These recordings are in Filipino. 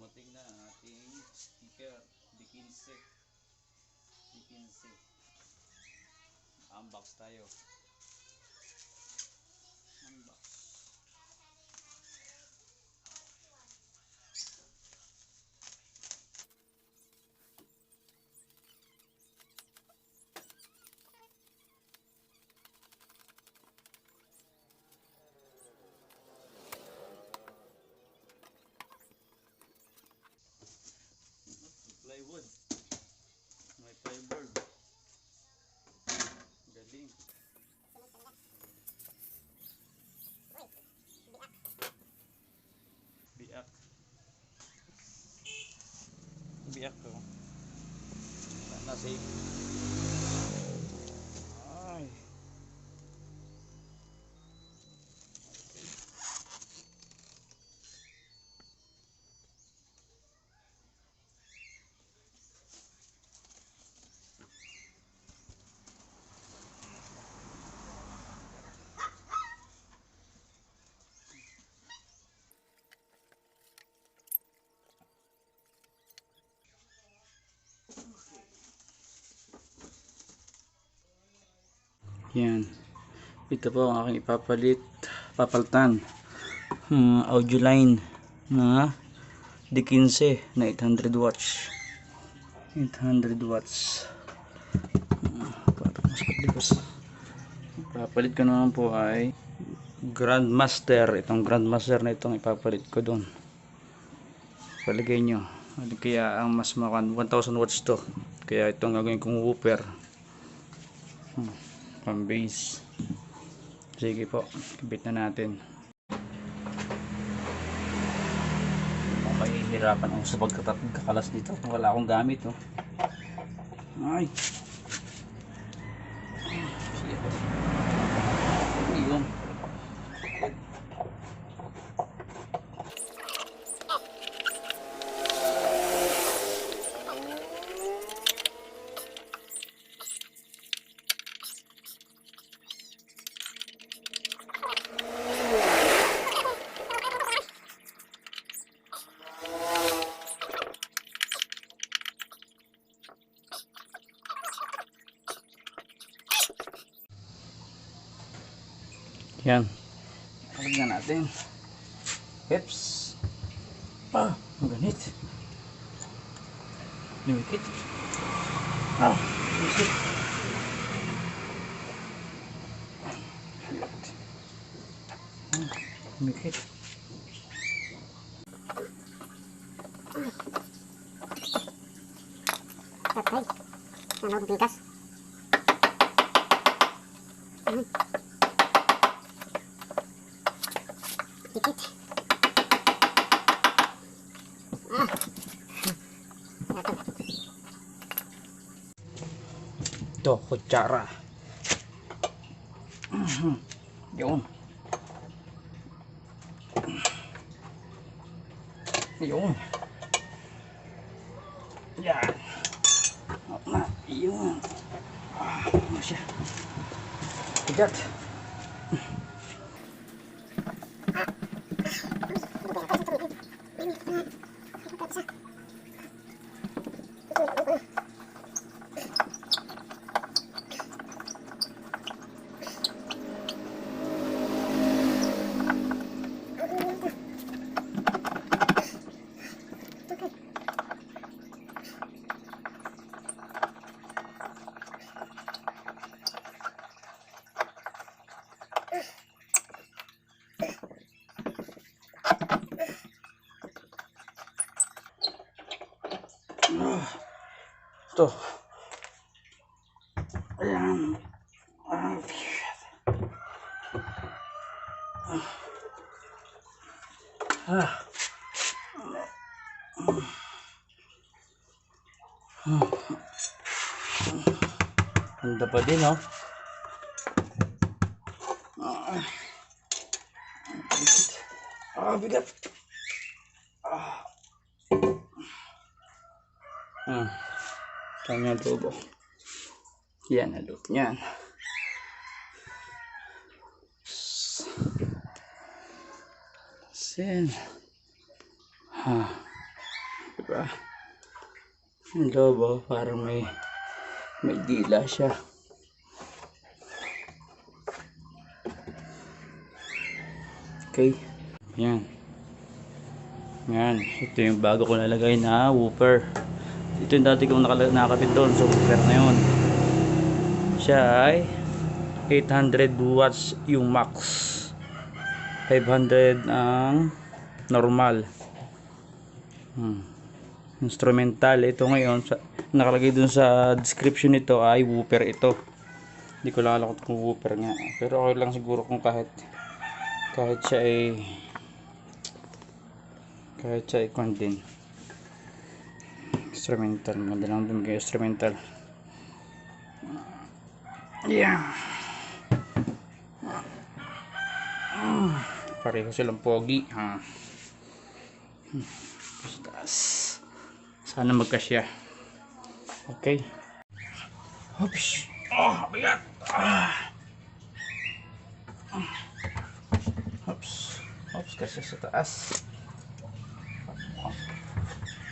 dumating na ang ating speaker D15. Unbox tayo. Unbox. Plywood. May fiber. Galing. Biak. Biak ko. Sana safe. Ay. Yan. Ito po ang aking papalitan. Audio line na D15 na 800 watts. 800 watts. Para mas paglikos. Papalit ko naman po ay Grandmaster. Itong Grandmaster na itong ipapalit ko doon. Paligay nyo. Kaya ang mas makan 1000 watts to. Kaya itong gagawin kong woofer. Pang base. Sige po, kabit na natin. Mahihirapan ako sa pagkakalas dito kung wala akong gamit. Oh. Ay. Sige po. Yun. Yan. Pagyan natin. Hips. Ang ganit. Lumikit. Lumikit. Lumikit. Tatay. Ano bigas? Dikit. Ito, kutsara. Yun. Yun. Yan. Yun. Ano siya? Bigat. Ito. Ayan. Ganda pa din, oh. Bigat. Kanya tubo. Yan ang loop niyan. Sen. Diba? Ang loob, oh, parang may dila siya. Okay. Yan. Yan. Ito yung bago ko nalagay na wooper. Ito yung dati kong nakakapit doon. So wooper na yun. Siya ay 800 watts yung max. 500 ang normal. Instrumental. Ito ngayon. Nakalagay dun sa description nito ay wooper ito. Hindi ko lang alam kung wooper nga. Pero okay lang siguro kung kahit siya ay kung din instrumental. Maganda lang din kayo instrumental. Yeah. Pareho silang pogi. Sana magkasya. Okay. Oops. Oh, bigat. Oops, kasi sa taas.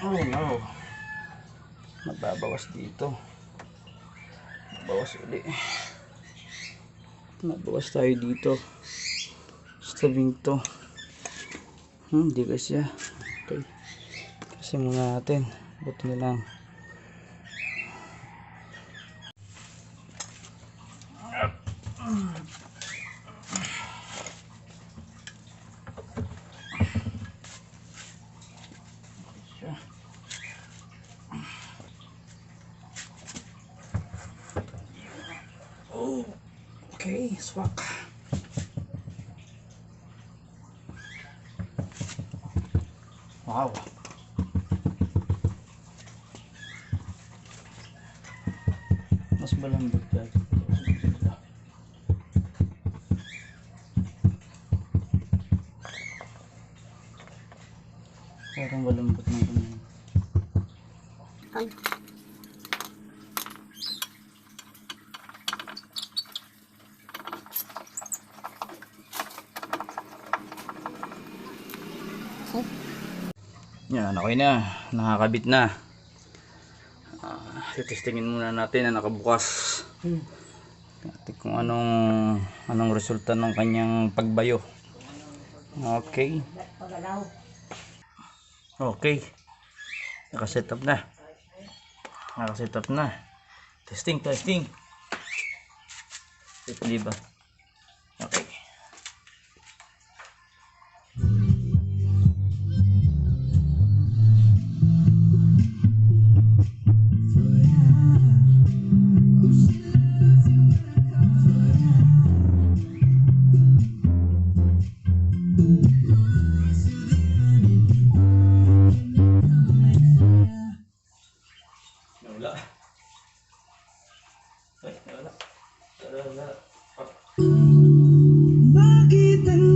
Oh no. Mababawas dito. Bawas uli. Mabawas tayo dito. Sa tabing to. Hindi kasi. Okay. Kasi muna natin. Buti na lang. Oh, okay, swak. Wow. Mas malambot ka. Parang malambot na ito. Ay. Yan, okay na. Nakakabit na. Titestingin muna natin na nakabukas. Natin kung anong resulta ng kanyang pagbayo. Okay. Okay. Nakaset up na. Testing. Ito ba? Okay. Wala. Bakit ang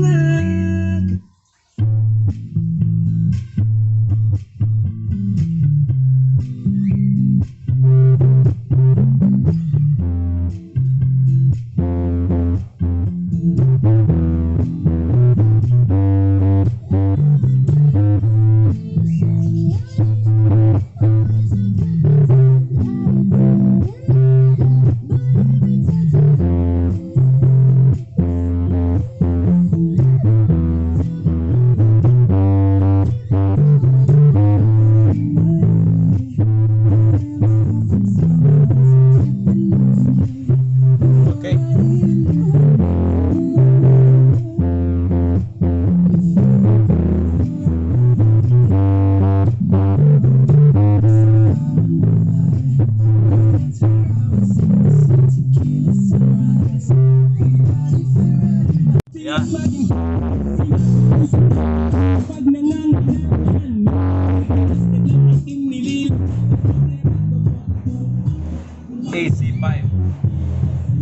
AC5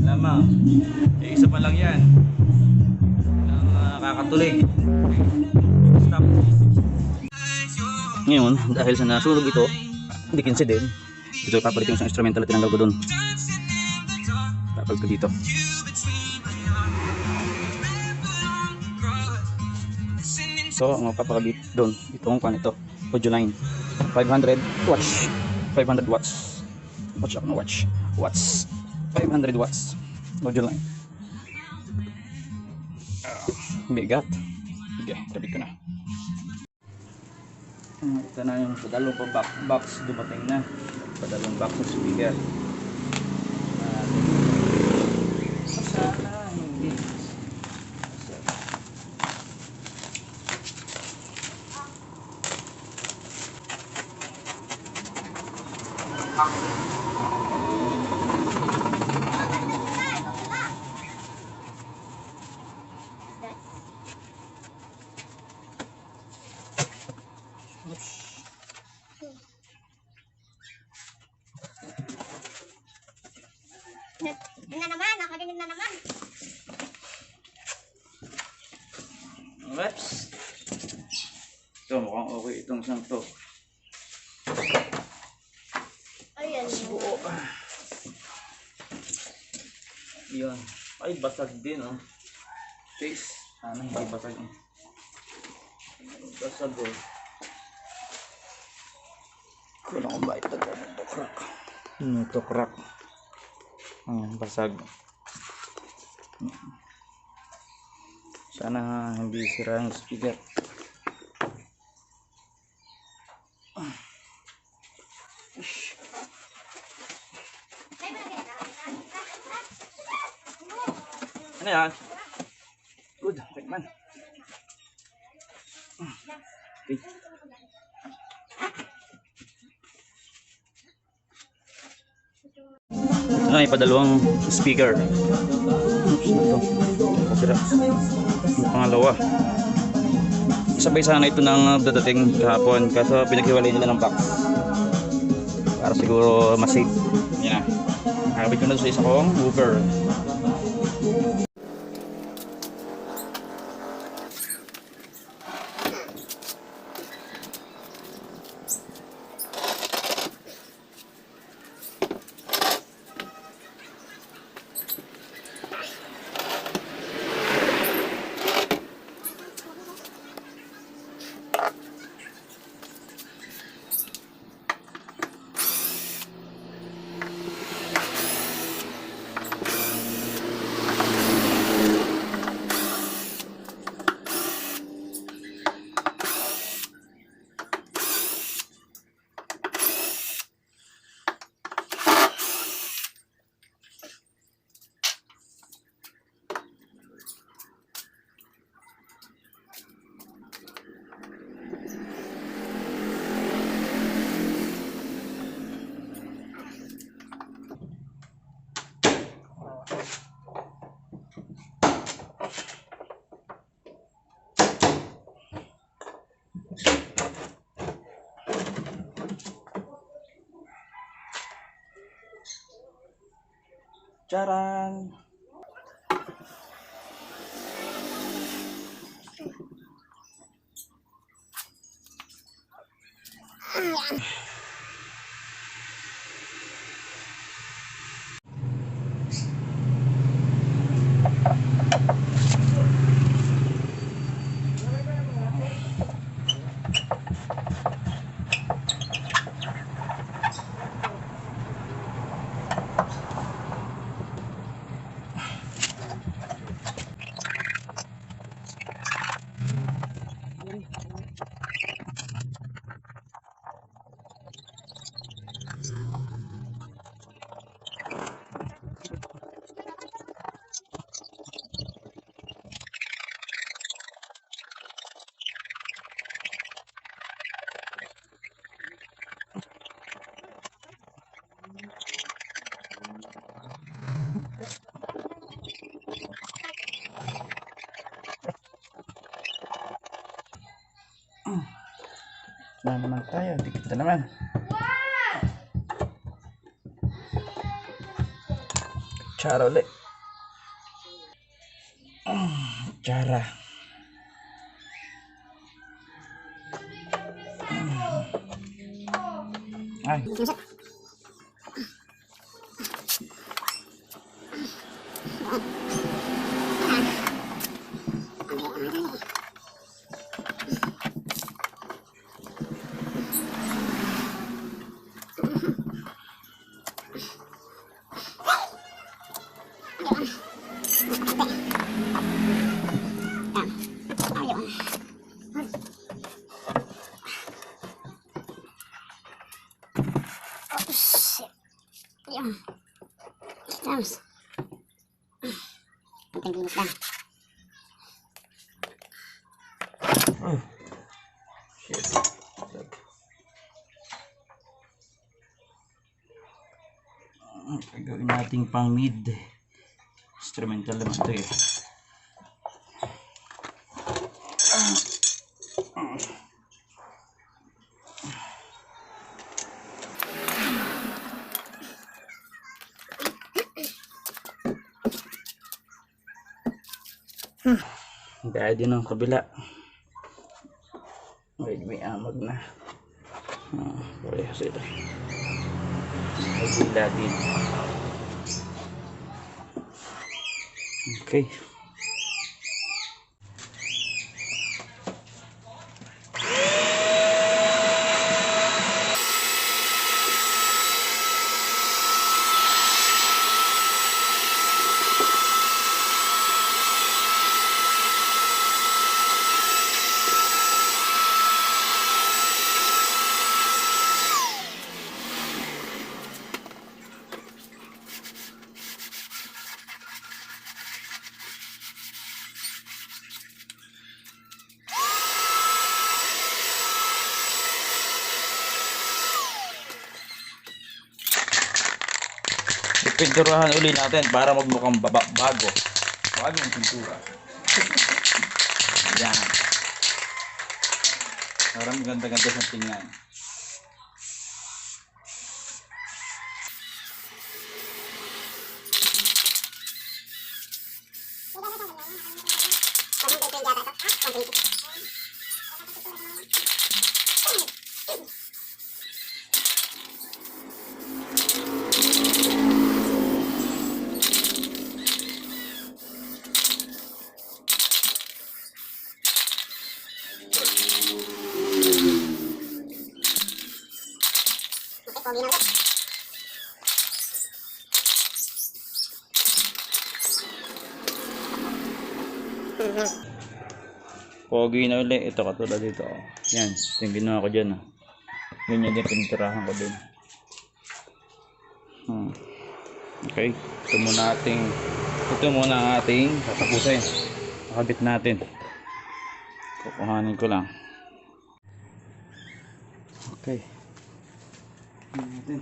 lamang. Isa pa lang yan ang kakatuloy. Stop. Ngayon, dahil sa nasunog ito, hindi kinsi din. Dito papalit yung isang instrumental na tinanggal ko doon. Papalit ko dito. So, ang mapapakabit doon, itong pan ito, audio line. 500 watts. 500 watts. Watch ako na watch. Watts. 500 watts. Audio line. Bigat. Okay, kapit ko na. Ito na yung padalong pa box dumating na. Padalong box ng speaker. Sana hindi. Yun na naman, nakarinig na naman. Whoops. Ito, mukhang okay itong isang to. Ayan. Buo. Yun. Ay, basag din, oh. Face. Sana hindi basag. Basag, oh. Kulang ko ba ito? Ito crack. Ito crack. Basag. Sana hindi sira yung speaker. Ano yan? Good, okay man. Okay. Ay, padalawang speaker. Oops, ito. Kopira. Yung pangalawa. Sabay sana ito ng dadating kahapon kaso pinaghiwalay nila ng box. Para siguro mas safe. Yan na. Nakabit ko na sa isa kong woofer. Charan! Na naman tayo, dikit na naman. Chara ulit. Chara. Ay. Ayun. Drums. Ang linis lang. Shit. Gagawin nating pang mid. Instrumental naman ito eh. Gaya din ang kabila. May amag na. Parehas ito. Kabila din. Okay. Pinturahan uli natin para magmukhang bago. Bagong pintura. Yan. Parang ganda-ganda sa tingnan. Pogi na ulit. Ito katulad dito. Yan. Ito yung ginawa ko dyan. Ganyan din pinitirahan ko din. Okay. Ito muna ang ating tatapusin. Nakabit natin. Kukuhanin ko lang. Okay. Natin.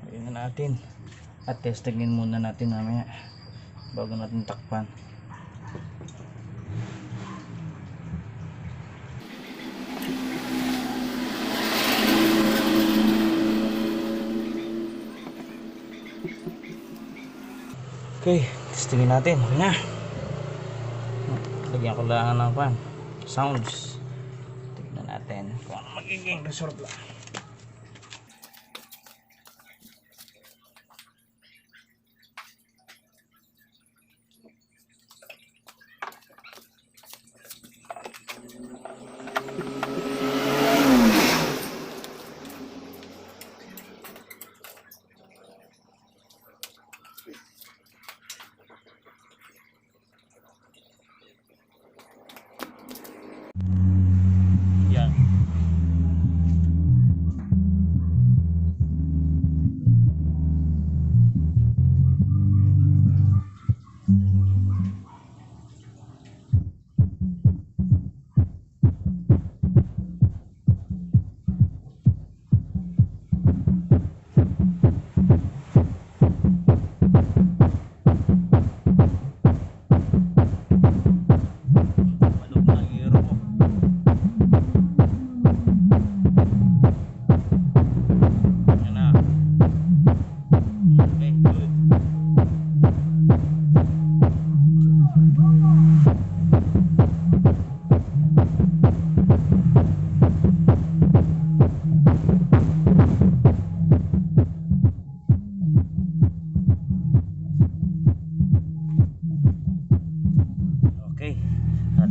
Ayun na natin. At testingin muna natin mamaya bago natin takpan. Okay, testingin natin. Okay na. Lagyan ko lang ng sounds. Tignan natin kung ano magiging result lang.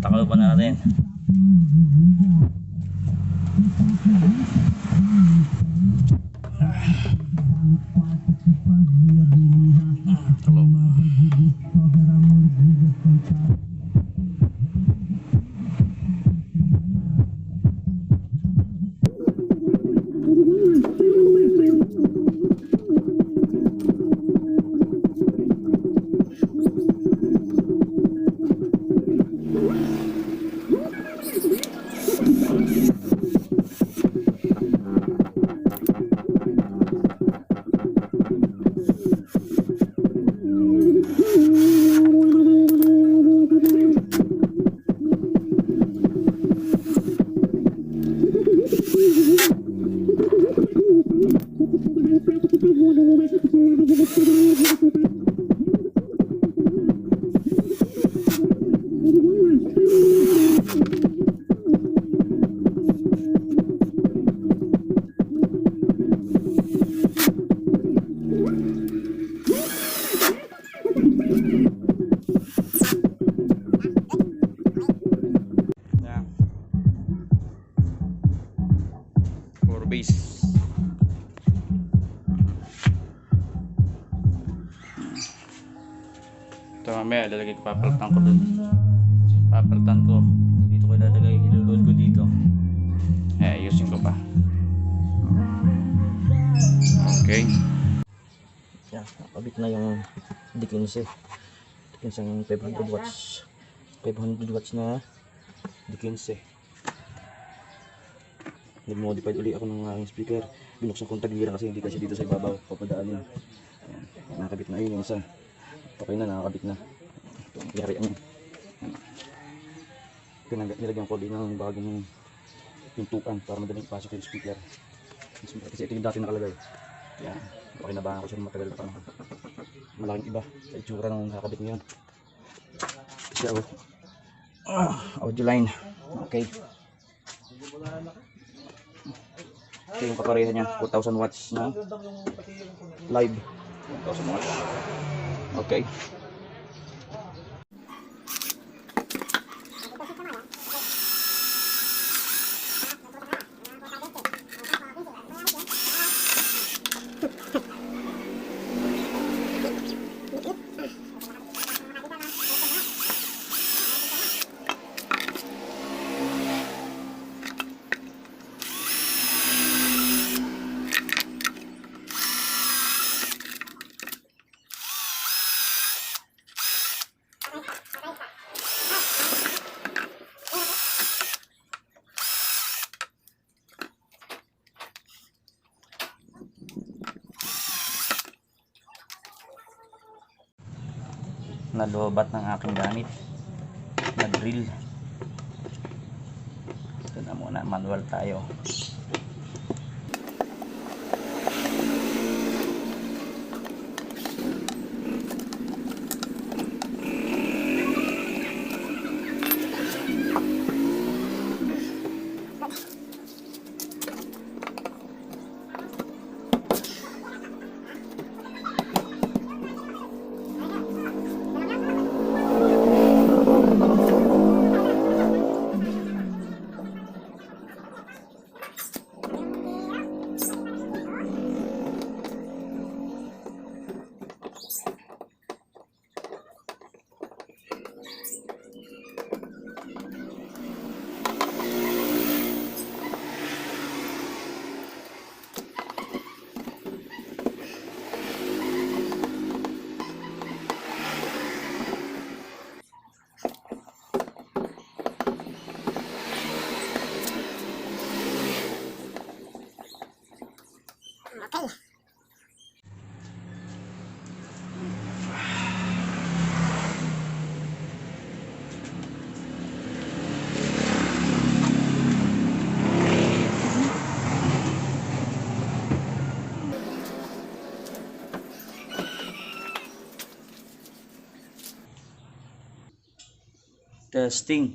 takaloban natin. Yan. For base. Ito mamaya lalagay ko, papalitan ko dun. Papalitan ko. Dito ko ilalagay, ilulod ko dito. Ayusin ko pa. Okay. Yan, nakabit na yung D15. D15 ang 500 watts. 500 watts na D15. Nag-modified uli ako ng aking speaker. Binuksan kong tagliran kasi hindi kasi dito sa ibabaw papadaanin. Ayan, nakakabit na yun yung isa. Okay na, nakakabit na. Ito ang yari ano. Nilagyan ko din ng bagong pintuan para madaling ipasok yung speaker. Kasi ito yung dati nakalagay. Yan, okay na ba ako siya matagal pa. Malaking iba sa itsura ng nakakabit ngayon. Kasi ako audio line. Okay. Ito yung kapareha niya, 4,000 watts na live. 4,000 watts. Okay. Nalobat ng aking gamit na drill. Ito na muna, manual tayo. Testing.